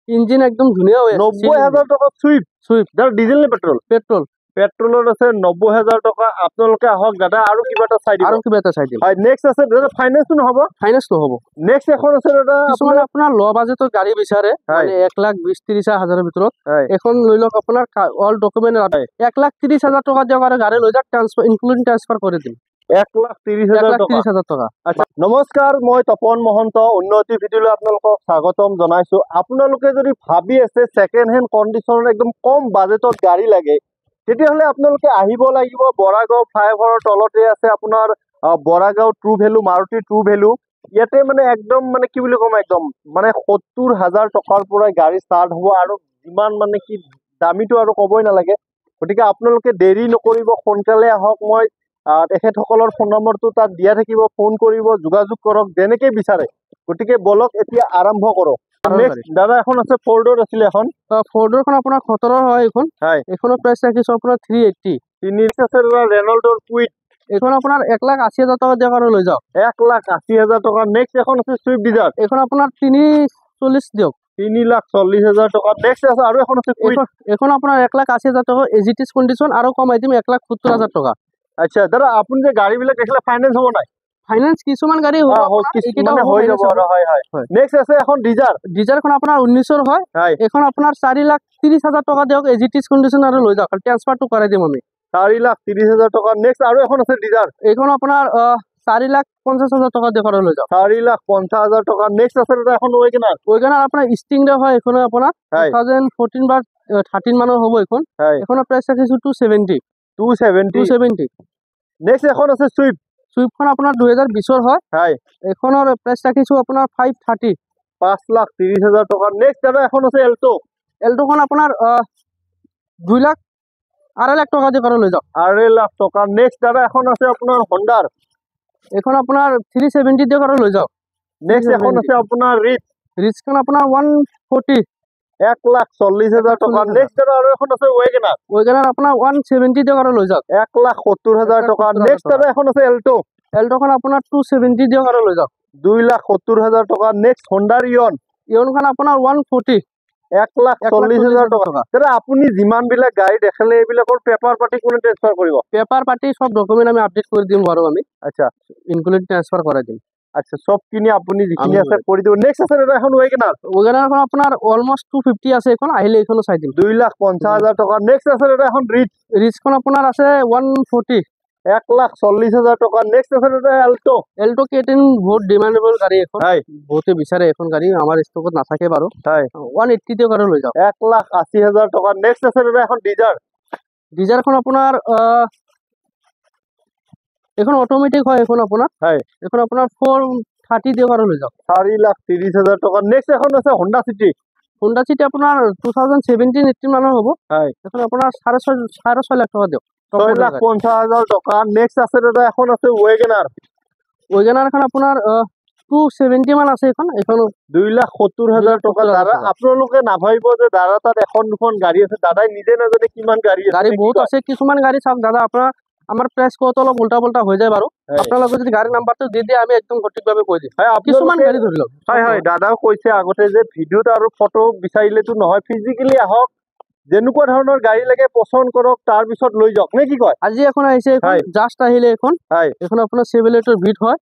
Engine একদম ধুনীয়া হৈ আছে 90,000 টকা সুইফট সুইফট দাদা ডিজেল নে পেট্ৰল পেট্ৰল পেট্ৰলত আছে 90,000 টকা আপোনালোকে আহক দাদা আৰু কিবা এটা চাই দিব আৰু কিবা এটা চাই দিম হয় নেক্সট আছে দাদা ফাইনেন্স নহব ফাইনেন্স নহ'ব নেক্সট এখন আছে দাদা কিছুমানে আপোনাৰ ল' বাজেটৰ গাড়ী বিচাৰে হয়। মানে 1,20,30,000 ভিতৰত হয় এখন লৈ লওক আপোনাৰ অল ডকুমেণ্ট 1,30,000 টকা দিয়ক আৰু গাড়ী লৈ যাওক ট্ৰান্সফাৰ ইনক্লুডিং ট্ৰান্সফাৰ কৰি দিম 1,30,000 টকা 1,30,000 টকা আচ্ছা নমস্কাৰ মই তপন মহন্ত উন্নতি ভিডিঅ'লৈ আপোনালোকক স্বাগতম জনাইছো আপোনালোকে যদি ভাবি আছে ছেকেণ্ড হেণ্ড কণ্ডিশ্যনত একদম কম বাজেটত গাড়ী লাগে তেতিয়াহ'লে আপোনালোকে আহিব লাগিব বৰাগাঁও ফ্লাইঅভাৰৰ তলতে আছে আপোনাৰ Boragaon true value Maruti true value ইয়াতে মানে একদম মানে কি বুলি ক'ম একদম মানে 70,000 টকাৰ পৰা গাড়ী ষ্টাৰ্ট হ'ব আৰু যিমান মানে কি দামীটো আৰু ক'বই নালাগে গতিকে আপোনালোকে দেৰি নকৰিব সোনকালে আহক মই তেখেতসকলৰ ফোন নম্বৰটো তাত দিয়া থাকিব ফোন কৰিব যোগাযোগ কৰক যেনেকৈ বিচাৰে গতিকে বলক এতিয়া আৰম্ভ কৰক নেক্সট দাদা এখন আছে ফ'ৰ্ডৰ আছিলে এখন ফ'ৰ্ডৰখন আপোনাৰ 17 হয় এইখন হয় এইখনৰ প্ৰাইচ ৰাখিছোঁ আপোনাৰ 380 তিনি আছে দাদা ৰেনল্ডৰ কুইট এইখন আপোনাৰ 1,80,000 টকা দিয়ক আৰু লৈ যাওক 1,80,000 টকা নেক্সট এখন আছে চুইফট ডিজাৰ এইখন আপোনাৰ 340 দিয়ক 3,40,000 টকা নেক্সট আছে আৰু এখন আছে কুইট এইখন আপোনাৰ 1,80,000 টকা এজিটিছ কণ্ডিশ্যন আৰু কমাই দিম 1,70,000 টকা আচ্ছা দাদা আপুনি যে গাড়ীবিলাক দেখিলে ফাইনেন্স হ'ব নাই ফাইনেন্স কিছুমান গাড়ী মানে হৈ যাব আৰু হয় হয় নেক্সট আছে এখন ডিজাৰ ডিজাৰখন আপোনাৰ 19ৰ হয় এইখন আপোনাৰ 4,30,000 টকা দিয়ক এজিটিছ কণ্ডিশ্যন আৰু লৈ যাওক ট্ৰান্সফাৰটো কৰাই দিম আমি 4,30,000 টকা নেক্সট আৰু এখন আছে ডিজাৰ এইখন আপোনাৰ 4,50,000 টকা দিয়ক আৰু লৈ যাওক 4,50,000 টকা নেক্সট আছে দাদা এখন ৱেগনাৰ আপোনাৰ ষ্টিংডে হয় এইখন আপোনাৰ 2014 বা 13 মানৰ হ'ব এইখন এইখনৰ প্ৰাইচ ৰাখিছোঁ 270 নেক্সট এখন আছে চুইফট চুইফটখন আপোনাৰ 2020ৰ হয় এইখনৰ প্ৰাইচ ৰাখিছোঁ আপোনাৰ 530 5,30,000 টকা নেক্সট দাদা এখন আছে এল্টোখন আপোনাৰ 2,00,000 টকা দি কৰি লৈ যাওক 2,50,000 টকা নেক্সট দাদা এখন আছে আপোনাৰ হণ্ডাৰ এইখন আপোনাৰ 370 দি কৰি লৈ যাওক নেক্সট এখন আছে আপোনাৰ ৰিচখন আপোনাৰ 140 1,40,000 টকা নেক্সট দাদা আৰু এখন আছে ৱেগনাৰ আপোনাৰ 170 দি কৰি লৈ যাওক 1,70,000 টকা নেক্সট দাদা এখন আছে এল্টোখন আপোনাৰ 270 দি কৰি লৈ যাওক 2,70,000 টকা নেক্সট হণ্ডাৰ ইয়নখন আপোনাৰ 140 1,40,000 টকা দাদা আপুনি যিমান বিলাক গাড়ী দেখালে এইবিলাকৰ পেপাৰ পাতি কোনে ট্ৰান্সফাৰ কৰিব পেপাৰ পাতি সব ডকুমেণ্ট আমি আপডেট কৰি দিম বাৰু আমি আচ্ছা ইনক্লুড ট্ৰান্সফাৰ কৰাই দিম আচ্ছা সব কিনি আপুনি যিখিনি আছে কৰি দিব নেক্সট আছে দাদা এখন ৱেগনাৰখন আপোনাৰ অলমষ্ট 250 আছে এখন আহিলে এইখনো চাই দিম 2,50,000 টকা নেক্সট আছে দাদা এখন ৰিচখন আপোনাৰ আছে 140 1,40,000 টকা নেক্সট আছে দাদা এল্টো কেটেন বহুত ডিমান্ডেবল গাড়ী এখন বহুতে বিচাৰে এখন গাড়ী আমাৰ ষ্টকত নাথাকে বাৰু 180 দিয়ক আৰু লৈ যাওক 1,80,000 টকা নেক্সট আছে দাদা এখন ডিজাৰখন আপোনাৰ এখন অটোমেটিক হয় এখন আপোনাৰ এখন আপোনাৰ 430 দিয়ক আৰু লৈ যাওক 4,30,000 টকা নেক্সট এখন আছে হোণ্ডা চিটি আপোনাৰ 2017-18 মানৰ হ'ব এখন আপোনাৰ 6.5 লাখ টকা দিয়ক 6,50,000 টকা নেক্সট আছে দাদা এখন আছে ৱেগনাৰখন আপোনাৰ 270 মান আছে এখন 2,70,000 টকা দাদা আপোনালোকে নাভাবিব যে দাদা তাত এখন দুখন গাড়ী আছে দাদাই নিজে নাজানে কিমান গাড়ী বহুত আছে কিছুমান গাড়ী চাওক দাদা আপোনাৰ আমাৰ প্ৰাইস কত অলপ উল্টা পাল্টা হৈ যায় বাৰু আপোনালোকে যদি গাড়ী নাম্বাৰটো দি দিয়ে আমি একদম সঠিকভাৱে কৈ দিম কিছুমান গাড়ী ধৰি লওক হয় দাদাও কৈছে আগতে যে ভিডিঅ'ত আৰু ফটো বিচাৰিলেতো নহয় ফিজিক্যালি আহক যেনেকুৱা ধৰণৰ গাড়ী লাগে পছন্দ কৰক তাৰ পিছত লৈ যাওক নে কি কয় আজি এখন আহিছে এখন জাস্ট আহিলে এখন এখন আপোনাৰ চেভেলেটৰ ভিট হয়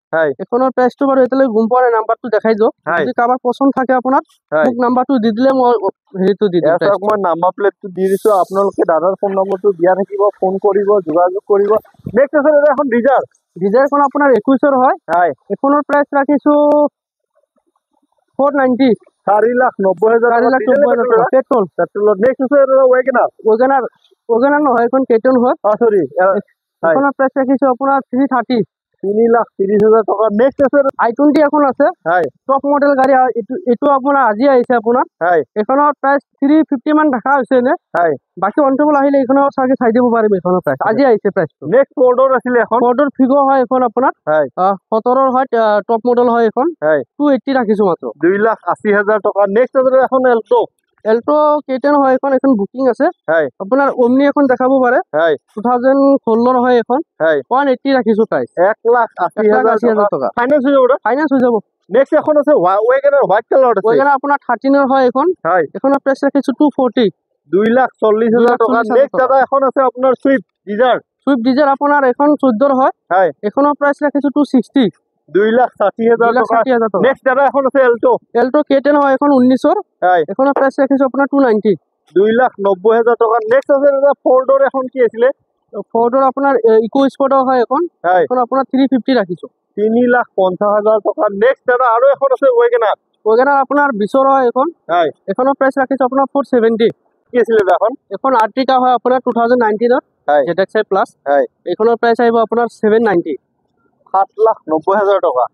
এখনৰ প্ৰাইসটো বাৰু এতিয়ালৈ গম পোৱা নাই নাম্বাৰটো দেখাই দিও যদি কাৰোবাৰ পছন্দ থাকে আপোনাৰ মোক নাম্বাৰটো দি দিলে মই হেৰিটো দি দিম মই নাম্বাৰ প্লেটটো দি দিছো আপোনালোকে দাদাৰ ফোন নম্বৰটো দিয়া থাকিব ফোন কৰিব যোগাযোগ কৰিব নেক্সট আছে দাদা এখন ডিজাৰখন আপোনাৰ 21ৰ হয় এখনৰ প্ৰাইস ৰাখিছো 490 4,90,000 পেট্ৰল নেক্সট আছে ৱেগনাৰ নহয় এখন কেটন হয় সৰি এখনৰ প্ৰাইস ৰাখিছো আপোনাৰ 330 3,30,000 টকা নেক্সট আছে i20 এখন আছে টপ মডেল গাড়ী এটো আপোনাৰ আজি আহিছে আপোনাৰ এখনৰ প্ৰাইস 350 মান দেখা হৈছে নে বাকি অনটেবল আহিলে এখনৰ চাগে চাই দিব পাৰিম এখনৰ প্ৰাইস আজি আহিছে প্ৰাইসটো নেক্সট ফৰ্ডৰ আছিল এখন ফৰ্ডৰ ফিগো হয় এখন আপোনাৰ 17ৰ হয় টপ মডেল হয় এখন 280 ৰাখিছো মাত্ৰ 2,80,000 টকা নেক্সট আছে এখন এল্টো কেটেন হয় এখন বুকিং আছে আপোনাৰ ওমনি এখন দেখাব পাৰে 2016 হয় এখন 180 ৰাখিছো প্ৰাইস 1,80,000 টকা ফাইনান্স হৈ যাব নেক্সট এখন আছে ওয়েগনার হোয়াইট কালার আছে ওইখানে আপনার 13 হয় এখন হয় এখনো প্রাইস রাখিছো 240 2,40,000 টাকা 2,40,000 নেক্সট দাদা এখন আছে আপনার সুইফট ডিজায়ার সুইফট ডিজায়ার আপনার এখন 14 হয় হয় এখনো প্রাইস রাখিছো 260 2,60,000 টাকা 2,60,000 টাকা নেক্সট দাদা এখন আছে এলটো এলটো K10 হয় এখন 19 হয় এখনো প্রাইস রাখিছো আপনার 290 2,90,000 টাকা নেক্সট আছে দাদা ফোর ডোর এখন কি আছিল ফোর্ডর আপনার ইকো স্পোর্টও হয় এখন হয় এখন আপনার 350 রাখিছো 3,50,000 টাকা নেক্সট দাদা আৰু এখন আছে ওয়েগনার ওইখানে আপনার 20 হয় এখন হয় এখনো প্রাইস রাখিছো আপনার 470 কি আছিল দাদা এখন এখন আর্টিকা হয় আপনার 2019 হয় ZXi প্লাস হয় এখনো প্রাইস আইব আপনার 790 7,90,000 টাকা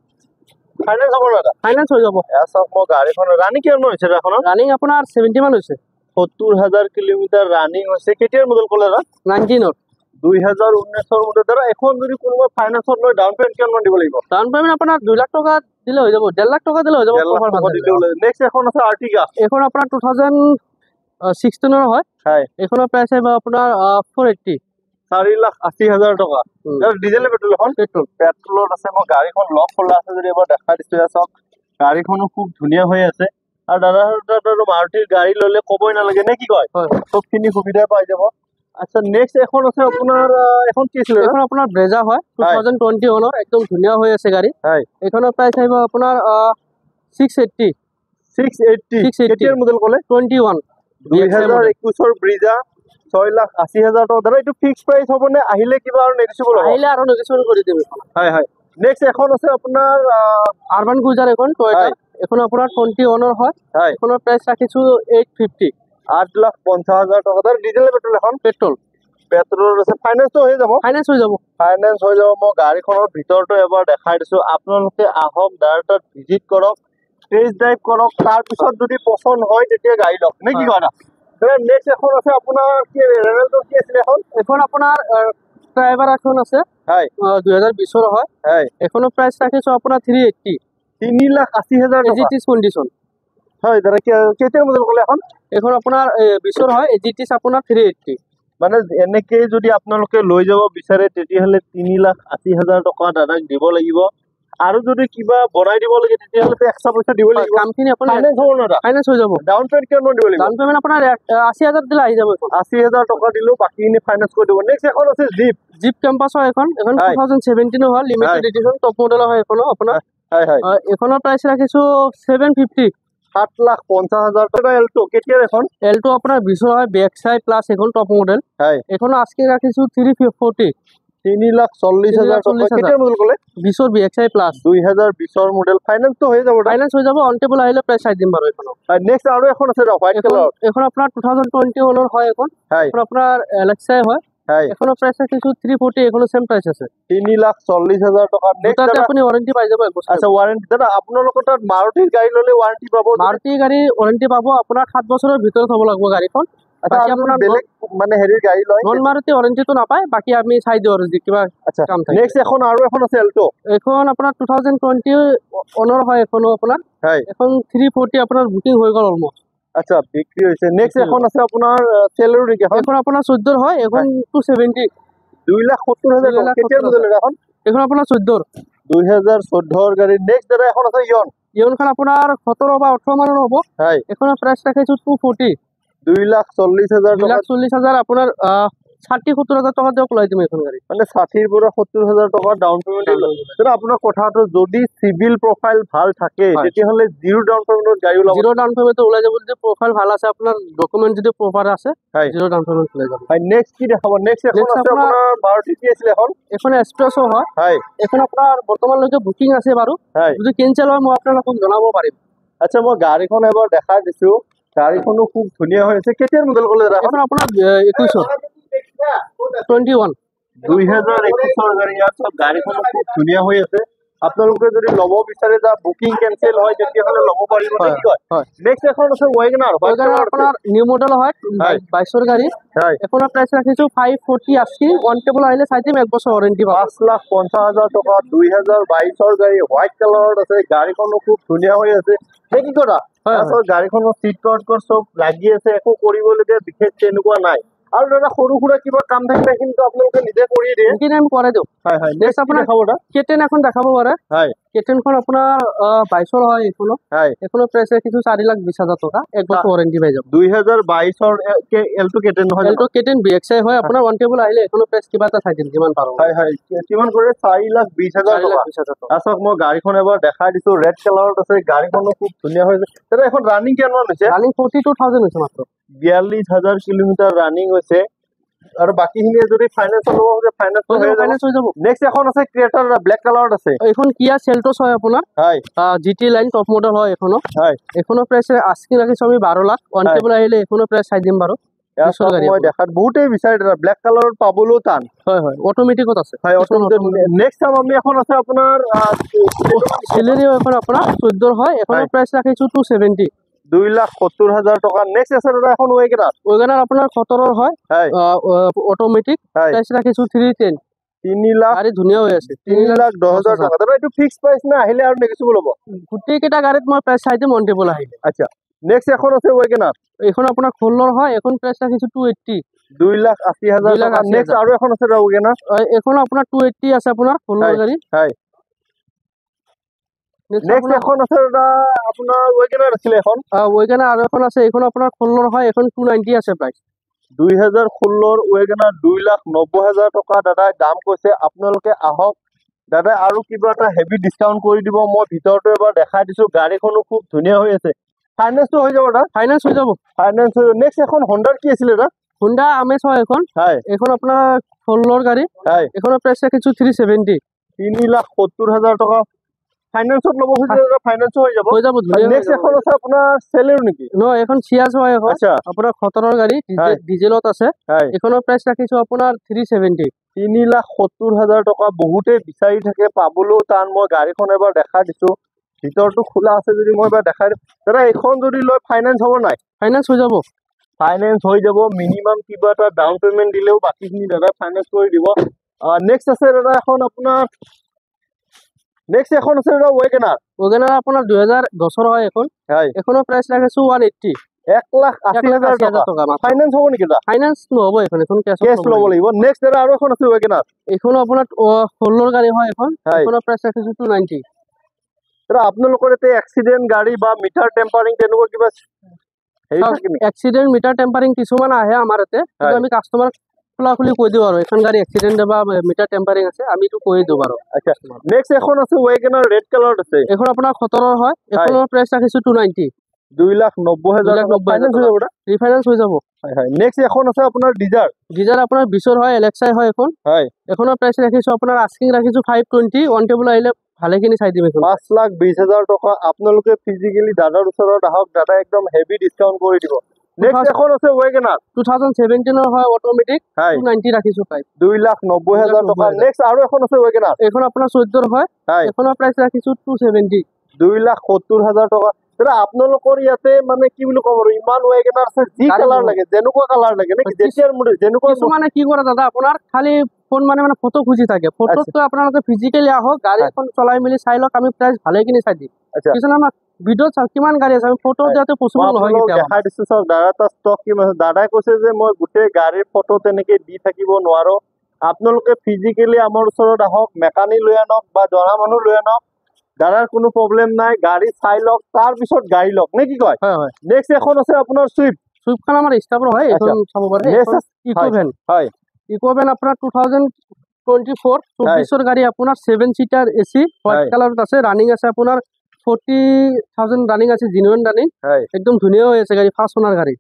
ফাইনেন্স হ'ব দাদা ফাইনান্স হৈ যাব এসব মই গাড়ীখন ৰানিং কিমান হৈছে এখন ৰানিং আপনাৰ 70 মান হৈছে 70,000 কিলোমিটাৰ ৰানিং হৈছে কেতিয়াৰ মডেল ক'লে দাদা 19 2019 মডেল দাদা এখন যদি কোনোবা ফাইনেন্সত লৈ ডাউন পেমেন্ট কিমান দিব লাগিব ডাউন পেমেন্ট আপনার 2 লাখ টাকা দিলে হৈ যাব 1.5 লাখ টাকা দিলে হৈ যাব নেক্সট এখন আছে আর্টিকা এখন আপনার 2016 হয় হয় এখনো প্রাইস আইব আপনার 480 4,80,000 টাকা ডিজেল পেট্রোল এখন পেট্রোল পেট্রোলত আছে মই গাড়ীখন লক খোলা আছে যদি এবাৰ দেখাই দিছো চাওক গাড়ীখনো খুব ধুনীয়া হৈ আছে আৰু দাদা মাৰুতিৰ গাড়ী ললে ক'বই নালাগে নে কি কয় হয় সবখিনি সুবিধা পাই যাব আচ্ছা নেক্সট এখন আছে আপোনাৰ এখন কি আছিল এখন আপনাৰ ব্ৰেজা হয় 2021 এৰ একদম ধুনিয়া হৈ আছে গাড়ি হয় এখনৰ প্ৰাইস আইব আপনাৰ 680 680 কেতিয়াৰ মডেল ক'লে 21 2021 ব্রিজা 6,80,000 টাকা দাদা এইটো ফিক্স প্রাইস হ'ব নে আহিলে কিবা আৰু নেগোচিয়েবল হ'ব আহিলে আৰু নেগোচিয়েবল কৰি দিম এখন হয় হয় নেক্সট এখন আছে আপোনাৰ আৰবান ক্ৰুজাৰ এখন টয়োটা এখন আপনাৰ 21 এৰ হয় হয় এখনৰ প্রাইস রাখিছো 850 8,50,000 টাকা দাদা ডিজেল পেট্রোল এখন পেট্রোল পেট্রোল আছে ফাইনেন্সটো হৈ যাব ফাইনান্স হৈ যাব ফাইনেন্স হৈ যাব মই গাড়ীখনৰ ভিতৰটো এবাৰ দেখাই দিছো আপোনালোকে আহক ডাইৰেক্ট ভিজিট কৰক টেষ্ট ড্ৰাইভ কৰক তাৰপিছত যদি পছন্দ হয় তেতিয়া গাড়ী লওক নে কি কয় না নেক্সট এখন আছে আপোনাৰ কি ৰেনেল্টো কি আছিল এখন আপনার ড্রাইভার এখন আছে হয় 2020 এর হয় হয় এখনো প্রাইস রাখিছো আপনার 380 3,80,000 টাকা এজিটিস কন্ডিশন হয় দাদা কেতিয়া মডেল ক'লে এখন এখন আপনার 20 এর হয় এজিটিস আপনার 380 মানে এনেকে যদি আপোনালোকে লৈ যাব বিচাৰে তেতিয়াহ'লে 3,80,000 টকা দাদাক দিব লাগিব আৰু যদি কিবা বনাই দিব লাগে তেতিয়াহ'লে এক্সট্ৰা পইচা দিব লাগিব কামখিনি আপনার ফাইনেন্স হ'ব না ফাইনান্স হৈ যাব ডাউন পেমেন্ট কিমান দিব লাগিব ডাউন পেমেন্ট আপনার 80,000 দিলে আহি যাব এখন 80,000 টকা দিলেও বাকিখিনি ফাইনেন্স কৰি দিব নেক্সট এখন আছে জিপ জিপ ক্যাম্পাস হয় এখন 2017 হয় লিমিটেড এডিশন টপ মডেল হয় এখনো আপনার হয় হয় এখনৰ প্ৰাইস ৰাখিছো 750 7,50,000 টাকা এলটো কেতিয়াৰ এখন এলটো আপনার 20 হয় ব্যাকসাইড প্লাস এখন টপ মডেল হয় এখনো আজকে রাখিছো 340 3,40,000 টাকা 3,40,000 কেতিয়াৰ মডেল ক'লে 20 এর ব্যাকসাইড প্লাস 2020 মডেল ফাইনেন্সটো হৈ যাব ফাইনান্স হৈ যাব অন টেবল আহিলে প্রাইস চাই দিম বাৰু এখনো নেক্সট আৰু এখন আছে হোয়াইট কালার এখন আপনার 2021 এর হয় এখন হয় এখন আপনার এলএক্সআই হয় হয় এখনো প্রাইস রাখিছো 340 এখনো সেম প্রাইস আছে 3,40,000 টাকা নেক্সট দুটাতে আপনি ওয়ারেন্টি পাই যাব এক বছর আচ্ছা ওয়ারেন্টি দাদা আপোনালোকৰ তাত মাৰুতিৰ গাড়ী ল'লে ওয়াৰেন্টি পাব মাৰুতি গাড়ী ওয়াৰেন্টি পাব আপোনাৰ 7 বছৰৰ ভিতৰত হ'ব লাগিব গাড়ীখন আচ্ছা বাকি আপোনাৰ আপোনাৰ বেলেগ মানে হেৰিৰ গাড়ী লয় নন মাৰুতি ওয়াৰেন্টিটো নাপায় বাকি আমি চাই দিও আৰু কিবা আচ্ছা কাম থাকে নেক্সট এখন আৰু এখন আছে এলটো এখন আপোনাৰ 2020 অনৰ হয় এখনো আপোনাৰ হয় এখন 340 আপোনাৰ বুকিং হৈ গ'ল অলমোস্ট আচ্ছা বিক্ৰি হৈছে নেক্সট এখন আছে আপোনাৰ চেলেৰো নেকি এখন আপোনাৰ 14 হয় এখন 270 2,70,000 টাকা কেতিয়াৰ মডেল এখন এখন আপোনাৰ 14 2014 গাড়ী নেক্সট দাদা এখন আছে ইয়নখন আপোনাৰ 17 বা 18 মানৰ হ'ব হয় এখনৰ প্ৰাইস ৰাখিছো 240 2,40,000 টাকা 2,40,000 আপোনাৰ 60-70,000 টকা দিয়ক লৈ দিম এখন গাড়ী মানে 60 পৰা 70,000 টকা ডাউন পেমেন্ট দাদা আপোনাৰ কথাটো যদি সিভিল প্রোফাইল ভাল থাকে তেতিয়াহ'লে জিরো ডাউন পেমেন্টত গাড়ী ওলাব জিরো ডাউন পেমেন্টে ওলাই যাব যদি প্রোফাইল ভাল আছে আপোনাৰ ডকুমেন্ট যদি প্ৰপাৰ আছে হয় জিরো ডাউন পেমেন্ট ওলাই যাব হয় নেক্সট কি দেখাব নেক্সট এখন Next আছে আপোনাৰ আপোনাৰ মাৰুতি কি আছিল এখন এক্সপ্ৰেছো হয় হয় এখন আপোনাৰ বৰ্তমানলৈকে বুকিং আছে বাৰু হয় যদি কেনচেল হয় মই আপোনালোকক জনাব পাৰিম আচ্ছা মই গাড়ীখন এবাৰ দেখাই দিছো গাড়ীখনো খুব ধুনীয়া হৈ আছে কেতিয়াৰ মডেল ক'লে দাদা এখন আপোনাৰ 21 21 2021 গাড়ী ইয়াত সব গাড়ীখনো খুব ধুনীয়া হৈ আছে আপোনালোকে যদি ল'ব বিচাৰে যা বুকিং কেনসেল হয় তেতিয়াহ'লে ল'ব পাৰিব নে কি কয় হয় নেক্সট এখন আছে ওয়াগনাৰ আপোনাৰ নিউ মডেল হয় 22 গাড়ী হয় এখনৰ প্ৰাইস ৰাখিছো 540 আস্কি অন টেবল আহিলে চাই দিম এক বছৰ ওয়াৰেন্টি পাব 5,50,000 টাকা 2022 গাড়ী হোয়াইট কালাৰত আছে গাড়ীখনো খুব ধুনীয়া হৈ আছে নে কি কথা গাড়ীখনৰ সিট কভাৰ সব লাগি আছে একো কৰিবলগীয়া বিশেষ তেনেকুৱা নাই আৰু দাদা সৰু সুৰা কিবা কাম থাকিলে কিন্তু আপোনালোকে নিজে কৰি দিয়ে সেইখিনি আমি কৰাই দিওঁ হয় হয় নেক্সট আপোনাৰ খাবটা K10 এখন দেখাব পাৰে হয় কেটেনখন আপোনাৰ 22 হয় এইখনো। হয় এইখনৰ প্ৰাইচ ৰাখিছো 4,20,000 টকা, 1 বছৰ ৱাৰেণ্টি পাই যাব। 2022 এলটো কেটেন নহয় এলটো কেটেন BXI হয় আপোনাৰ, অন টেবুল আহিলে এইখনৰ প্ৰাইচ কিবা এটা চাই দিম যিমান পাৰো। হয় হয় কিমান কৰে 4,20,000 টকা। 4,20,000 টকা। আচ্ছা মই গাড়ীখন এবাৰ দেখাই দিছো, ৰেড কালাৰত আছে, গাড়ীখনো খুব ধুনীয়া হৈছে। দাদা এখন ৰানিং কিমান হৈছে? ৰানিং 42,000 হৈছে মাত্ৰ। 42,000 কিলোমিটাৰ ৰানিং হৈছে। আৰু বাকীখিনি যদি ফাইনেন্স ল'ব খোজে ফাইনেন্স ফাইনেন্স হৈ যাব। নেক্সট এখন আছে ক্ৰেটাৰ ব্লেক কালাৰত আছে। এইখন কিয়া চেল্টছ হয় আপোনাৰ, হয় GT লাইন টপ মডেল হয় এইখনো। হয় এইখনৰ প্ৰাইচ আস্কিং ৰাখিছো আমি 12 লাখ, অন টেবুল আহিলে এইখনৰ প্ৰাইচ চাই দিম বাৰু। মই দেখাত বহুতেই বিচাৰে ব্লেক কালাৰত পাবলৈও টান। হয় হয় অটোমেটিকত আছে। হয় নেক্সট টাইম আমি এখন আছে আপোনাৰ চেলেৰিও এখন আপোনাৰ 14 হয়, এখনৰ প্ৰাইচ ৰাখিছো 270, 2,70,000 টকা। নেক্সট আছে দাদা এখন ৱেগনাৰ আপোনাৰ 17 হয়, অটোমেটিক, প্ৰাইচ ৰাখিছো 310, 3 লাখ। গাড়ী ধুনীয়া হৈ আছে, 3,10,000 টকা। দাদা এইটো ফিক্স প্ৰাইচ না আহিলে আৰু নেগোচিয়েবল হ'ব? গোটেই কেইটা গাড়ীত মই প্ৰাইচ চাই দিম অন টেবুল আহিলে। আচ্ছা নেক্সট এখন আছে ৱেগনাৰ, এইখন আপোনাৰ 16 হয়, এখন প্ৰাইচ ৰাখিছো 280, 2,80,000 টকা। নেক্সট আৰু এখন আছে ৱেগনাৰ, এইখন আপোনাৰ 280 আছে আপোনাৰ 16 গাড়ী। হয় নেক্সট এখন আছে দাদা আপোনাৰ ৱেগনাৰ আছিলে এখন, ৱেগনাৰ আৰু এখন আছে, এইখন আপোনাৰ 16 হয়, এখন 290 আছে প্ৰাইচ। 2016 ৱেগনাৰ 2,90,000 টকা দাদাই দাম কৈছে। আপোনালোকে আহক, দাদা আৰু কিবা এটা হেভি ডিছকাউণ্ট কৰি দিব। মই ভিতৰটো এবাৰ দেখাই দিছো, গাড়ীখনো খুব ধুনীয়া হৈ আছে। ফাইনেন্সটো হৈ যাব দাদা? ফাইনেন্স হৈ যাব। ফাইনেন্স হৈ যাব। নেক্সট এখন হণ্ডাৰ কি আছিলে দাদা? হুণ্ডা আমেজ হয় এখন, এইখন আপোনাৰ 16 গাড়ী, এইখনৰ প্ৰাইচ ৰাখিছো 370, 3,70,000 টকা। ফাইনেন্সত ল'ব খুজিলে ফাইনেন্সো হৈ যাব। হৈ যাব ধুনীয়া। নেক্সট এখন আছে আপোনাৰ চেলেৰো নেকি? নহয় এখন চিয়াজ হয় এখন, আপোনাৰ 17 গাড়ী, ডিজেলত আছে। এইখনৰ প্ৰাইচ ৰাখিছো আপোনাৰ 370, 3,70,000 টকা। বহুতে বিচাৰি থাকে, পাবলৈও টান। মই গাড়ীখন এবাৰ দেখাই দিছো, ভিতৰটো খোলা আছে যদি মই এবাৰ দেখাই দিম। দাদা এইখন যদি লয় ফাইনেন্স হ'ব নাই? ফাইনেন্স হৈ যাব। ফাইনেন্স হৈ যাব। মিনিমাম কিবা এটা ডাউন পেমেন্ট দিলেও বাকীখিনি দাদা ফাইনেন্স কৰি দিব। নেক্সট আছে দাদা এখন আপোনাৰ, নেক্সট এখন আছে দাদা ৱেগনাৰ। ৱেগনাৰ আপোনাৰ 2010 হয় এখন, এইখনৰ প্ৰাইচ ৰাখিছো 180, 1,80,000 টকা। ফাইনেন্স হ'ব নেকি দাদা? ফাইনেন্স নহ'ব এইখন, এখন কেছ ল'ব লাগিব। নেক্সট দাদা আৰু এখন আছে ৱেগনাৰ, এইখনো আপোনাৰ 16 গাড়ী হয় এখন, এইখনৰ প্ৰাইচ ৰাখিছো 290। দাদা আপোনালোকৰ ইয়াতে এক্সিডেণ্ট গাড়ী বা মিটাৰ টেম্পাৰিং তেনেকুৱা কিবা হেৰি থাকে নেকি? এক্সিডেণ্ট মিটাৰ টেম্পাৰিং কিছুমান আহে আমাৰ ইয়াতে, কিন্তু আমি কাষ্টমাৰক খোলা খুলি কৈ দিওঁ আৰু এখন গাড়ী এক্সিডেণ্ট বা মিটাৰ টেম্পাৰিং আছে, আমিতো কৈ দিওঁ বাৰু। আচ্ছা নেক্সট এখন আছে ৱেগনাৰ ৰেড কালাৰত আছে, এইখন আপোনাৰ 17 হয়, এইখনৰ প্ৰাইচ ৰাখিছো 290, 2,90,000 টকা। ৰিফাইনেন্স হৈ যাব। নেক্সট এখন আছে আপোনাৰ ডিজাৰ আপোনাৰ 20 হয়, LXI হয় এখন, এখনৰ প্ৰাইচ ৰাখিছো আপোনাৰ আস্কিং ৰাখিছো 520, অন টেবুল আহিলে ভালেখিনি চাই দিম। এইখন 5,20,000 টকা। আপোনালোকে ফিজিকেলি দাদাৰ ওচৰত আহক, দাদা একদম হেভি ডিছকাউণ্ট কৰি দিব। নেক্সট এখন আছে ৱেগনাৰ 2017 হয়, অটোমেটিক, 290 ৰাখিছো প্ৰাইচ, 2,90,000 টকা। নেক্সট আৰু এখন আছে ৱেগনাৰ, এইখন আপোনাৰ 14 হয়, এইখনৰ প্ৰাইচ ৰাখিছো 270, 2,70,000 টকা। দাদা আপোনালোকৰ ইয়াতে মানে কি বুলি ক'ম আৰু, ইমান ৱেগনাৰ আছে, যি কালাৰ লাগে যেনেকুৱা কালাৰ লাগে নেকি, যেতিয়াৰ মডেল যেনেকুৱা। মানে কি কৰে দাদা, আপোনাৰ খালি ফোন মানে ফটো খুজি থাকে, ফটোতকৈ আপোনালোকে ফিজিকেলি আহক, গাড়ী এখন চলাই মেলি চাই লওক, আমি প্ৰাইচ ভালেখিনি চাই দিম। কিছুমান আমাক ভিডিঅ'ত চাওক কিমান গাড়ী আছে, আমি ফটো দিয়াতে পচিবল নহয়। দেখাই দিছো চাওক দাদা তাৰ ষ্টক কিমান আছে। দাদাই কৈছে যে মই গোটেই গাড়ীৰ ফটো তেনেকে দি থাকিব নোৱাৰো, আপোনালোকে ফিজিকেলি আমাৰ ওচৰত আহক, মেকানিক লৈ আনক বা জনা মানুহ লৈ আনক, দাদাৰ কোনো প্ৰব্লেম নাই। গাড়ী চাই লওক, তাৰ পিছত গাড়ী লওক নে কি কয়? নেক্সট এখন আছে আপোনাৰ চুইফ্টখন আমাৰ ষ্টাফৰ হয়, এইখন চাব পাৰে। ইকোভেন আপোনাৰ 2024 24 গাড়ী, আপোনাৰ 7 সিটাৰ AC, হোৱাইট কালাৰত আছে, ৰানিং আছে আপোনাৰ 40,000 ৰানিং আছে, জেনুইন ৰানিং, একদম ধুনীয়া হৈ আছে গাড়ী, ফাৰ্ষ্ট ওনাৰ গাড়ী।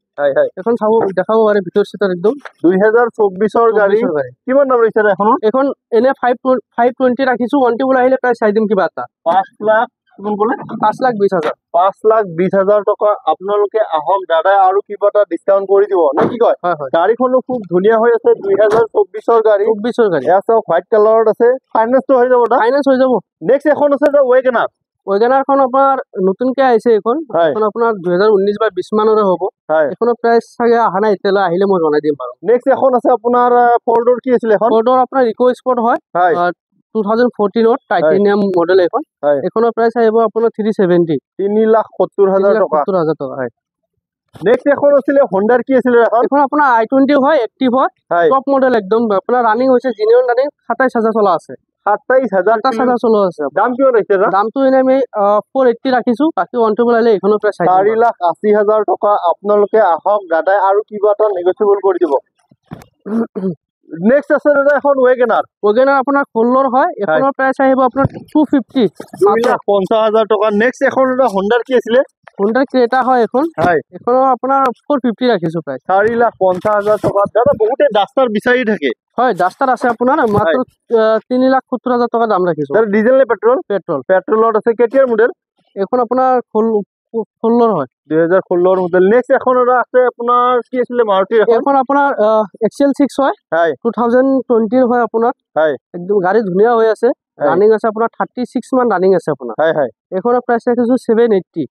এখন দেখাব পাৰে ভিতৰ চিটৰ একদম 2024 গাড়ী। কিমান দাম লৈছে এখন? এখন এনে 520 ৰাখিছো, অন টেবুল আহিলে প্ৰাইচ চাই দিম কিবা এটা। 5,20,000 5,20,000 টকা। আপোনালোকে আহক, দাদাই আৰু কিবা এটা ডিছকাউণ্ট কৰি দিব নে কি কয়? গাড়ীখনো খুব ধুনীয়া হৈ আছে, 2024 গাড়ী, 24 গাড়ী, হোৱাইট কালাৰত আছে। ফাইনেন্সটো হৈ যাব? ফাইনেন্স হৈ যাব। নেক্সট এখন আছে ৱেগনাৰ। ৱেগনাৰখন আপোনাৰ নতুনকে আহিছে, এইখন আপোনাৰ 2019 বা 20 মানৰে হ'ব। এখনৰ প্ৰাইচ চাগে অহা নাই এতিয়ালৈ, আহিলে মই জনাই দিম বাৰু। নেক্সট এখন আছে আপোনাৰ ফৰ্ডৰ, কি আছিলে এখন? ফৰ্ডৰ আপোনাৰ ইকো স্পৰ্ট হয়, 2014 টাইটেনিয়াম মডেল এখন, এখনৰ প্ৰাইচ আহিব আপোনাৰ 370, 3,70,000 টকা। নেক্সট এখন আছিলে হণ্ডাৰ, কি আছিলে এখন? আপোনাৰ i20 হয়, এক্টিভ হয়, টপ মডেল একদম, আপোনাৰ ৰানিং হৈছে জেনুইন ৰানিং, 27,000 চলা আছে। 27,000 চলোৱা আছে দাম কিমান হৈছে দামটো এনে আমি 480 ৰাখিছো বাকি অন টেবল আহিলে এইখনৰ প্ৰাইচ 4,80,000 টকা আপোনালোকে আহক দাদাই আৰু কিবা এটা নেগোচিয়েবল কৰি দিব নেক্সট আছে দাদা এখন ওয়েগনাৰ আপোনাৰ 16 হয় এখনৰ প্ৰাইচ আহিব আপোনাৰ 250 50,000 টকা নেক্সট এখন হোন্ডাৰ কি আছিল হোন্ডাৰ ক্ৰেটা হয় এখনৰ আপোনাৰ 450 ৰাখিছো প্ৰাইচ 4,50,000 টকা দাদা বহুতে ডাস্টাৰ বিচাৰি থাকে হয় ডাস্টাৰ আছে আপোনাৰ মাত্ৰ 3,70,000 টকা দাম ৰাখিছো দাদা ডিজেল নে পেট্ৰলত আছে কেতিয়াৰ মডেল এখন আপোনাৰ 16 হয় 2016 মডেল নেক্সট এখন আছে আপোনাৰ কি আছিল মাৰুতি এখন আপোনাৰ XL6 হয় 2020 হয় আপোনাৰ একদম গাড়ী ধুনীয়া হৈ আছে ৰানিং আছে আপোনাৰ 36 মান ৰানিং আছে আপোনাৰ এখনৰ প্ৰাইচ ৰাখিছো 780